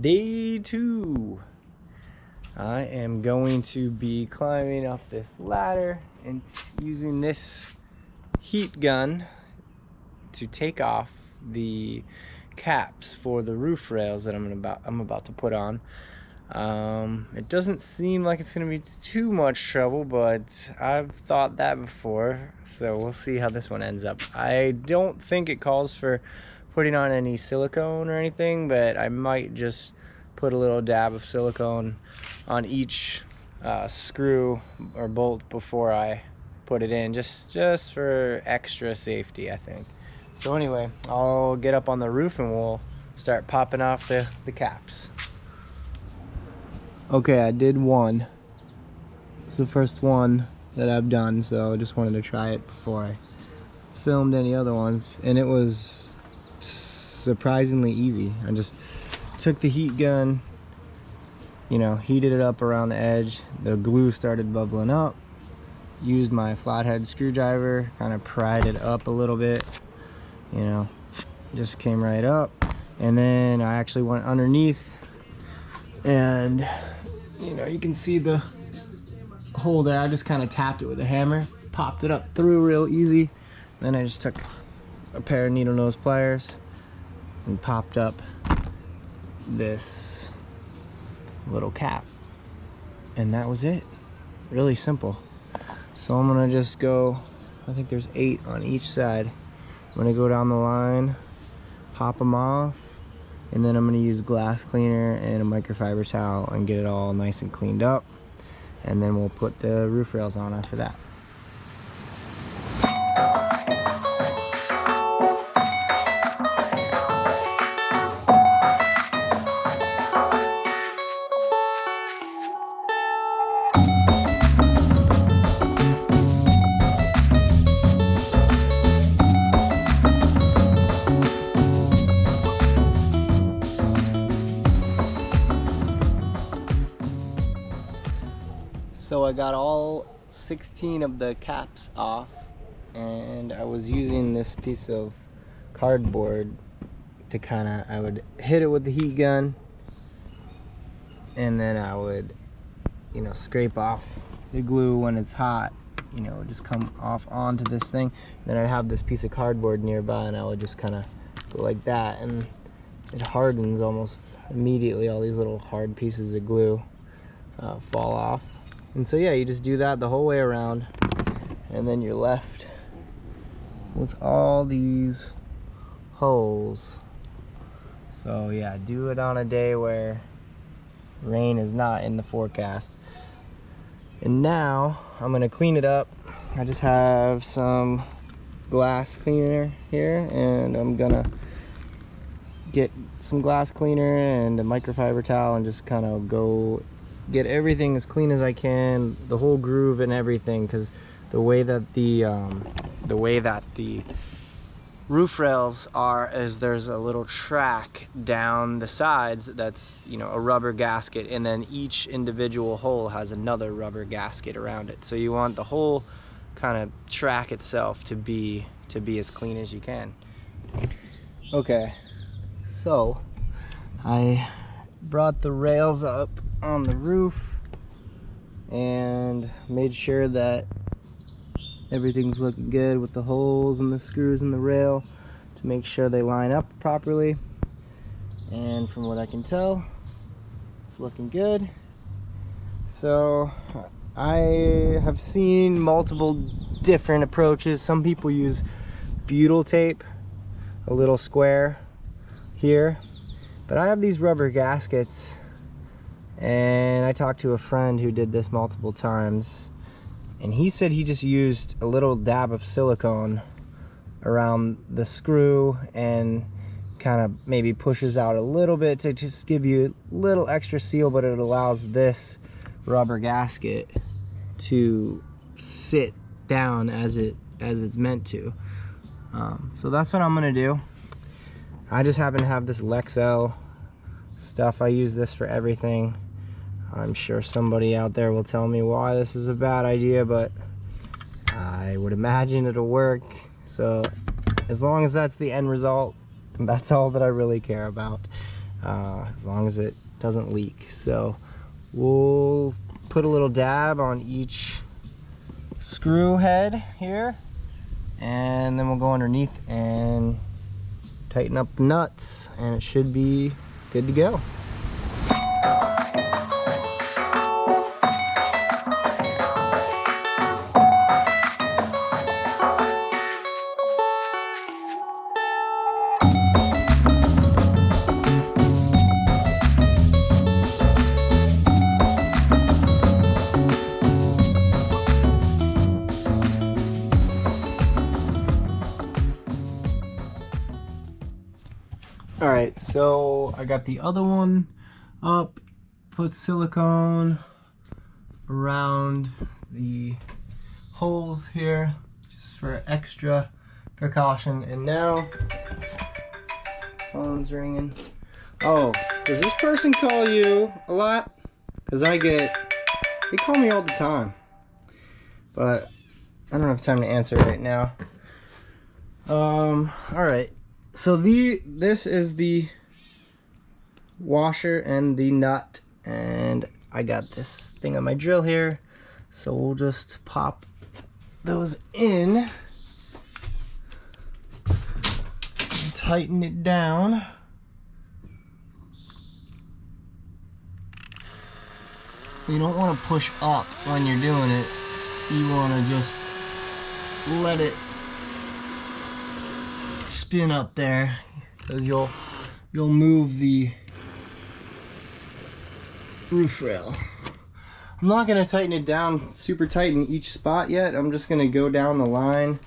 Day 2. I am going to be climbing up this ladder and using this heat gun to take off the caps for the roof rails that I'm about to put on. It doesn't seem like it's gonna be too much trouble, but I've thought that before, so we'll see how this one ends up. I don't think it calls for putting on any silicone or anything, but I might just put a little dab of silicone on each screw or bolt before I put it in, just for extra safety, I think. So anyway, I'll get up on the roof and we'll start popping off the caps. Okay, I did one. It's the first one that I've done, so I just wanted to try it before I filmed any other ones, and it was surprisingly easy. I just took the heat gun, heated it up around the edge. The glue started bubbling up. Used my flathead screwdriver, kind of pried it up a little bit, just came right up. And then I actually went underneath, and you can see the hole there. I just kind of tapped it with a hammer, popped it up through real easy. Then I just took a pair of needle nose pliers and popped up this little cap, and that was it. Really simple. So I'm gonna just go, I think there's 8 on each side. I'm gonna go down the line, pop them off, and then I'm gonna use glass cleaner and a microfiber towel and get it all nice and cleaned up, and then we'll put the roof rails on after that. So I got all 16 of the caps off, and I was using this piece of cardboard to I would hit it with the heat gun, and then I would, scrape off the glue when it's hot. It would just come off onto this thing. Then I'd have this piece of cardboard nearby, and I would just kind of go like that, and it hardens almost immediately. All these little hard pieces of glue fall off. And so yeah, you just do that the whole way around, and then you're left with all these holes. So yeah, do it on a day where rain is not in the forecast. And now I'm gonna clean it up. I just have some glass cleaner here, and I'm gonna get some glass cleaner and a microfiber towel and just kind of go get everything as clean as I can, the whole groove and everything, because the way that the roof rails are is there's a little track down the sides that's a rubber gasket, and then each individual hole has another rubber gasket around it. So you want the whole kind of track itself to be as clean as you can. Okay, so I brought the rails up on the roof and made sure that everything's looking good with the holes and the screws in the rail to make sure they line up properly. And from what I can tell, it's looking good. So I have seen multiple different approaches. Some people use butyl tape, a little square here, but I have these rubber gaskets, and I talked to a friend who did this multiple times, and he said he just used a little dab of silicone around the screw and kind of maybe pushes out a little bit to just give you a little extra seal, but it allows this rubber gasket to sit down as it's meant to. So that's what I'm gonna do. I just happen to have this Lexel stuff. I use this for everything. I'm sure somebody out there will tell me why this is a bad idea, but I would imagine it'll work. So as long as that's the end result, that's all that I really care about. as long as it doesn't leak. So we'll put a little dab on each screw head here, and then we'll go underneath and tighten up the nuts, and it should be good to go. All right, so I got the other one up, put silicone around the holes here just for extra precaution. And now, phone's ringing. Oh, does this person call you a lot? Because they call me all the time, but I don't have time to answer right now. All right. So this is the washer and the nut, and I got this thing on my drill here, so we'll just pop those in and tighten it down. You don't want to push up when you're doing it. You want to just let it spin up there, because you'll move the roof rail. I'm not going to tighten it down super tight in each spot yet. I'm just going to go down the line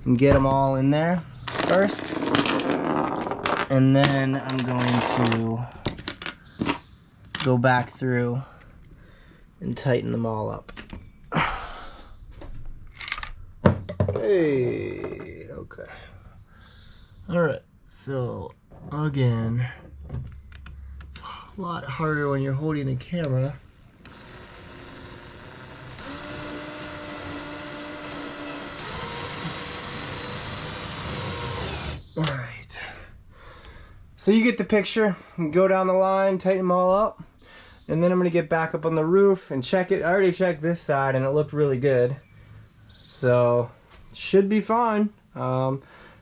and get them all in there first, and then I'm going to go back through and tighten them all up. Hey, okay. Alright, so again, it's a lot harder when you're holding the camera. Alright, so you get the picture. Go down the line, tighten them all up, and then I'm going to get back up on the roof and check it. I already checked this side and it looked really good, so should be fine.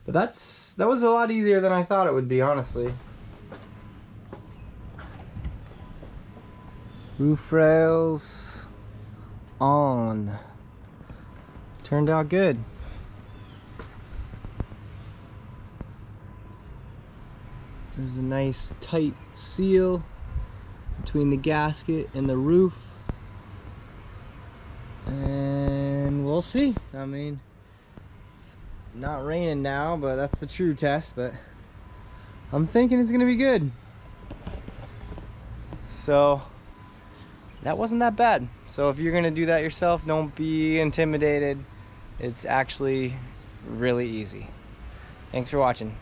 But that was a lot easier than I thought it would be, honestly. Roof rails on. Turned out good. There's a nice tight seal between the gasket and the roof. And we'll see. I mean, not raining now, but that's the true test. But I'm thinking it's gonna be good. So that wasn't that bad. So if you're gonna do that yourself, don't be intimidated. It's actually really easy. Thanks for watching.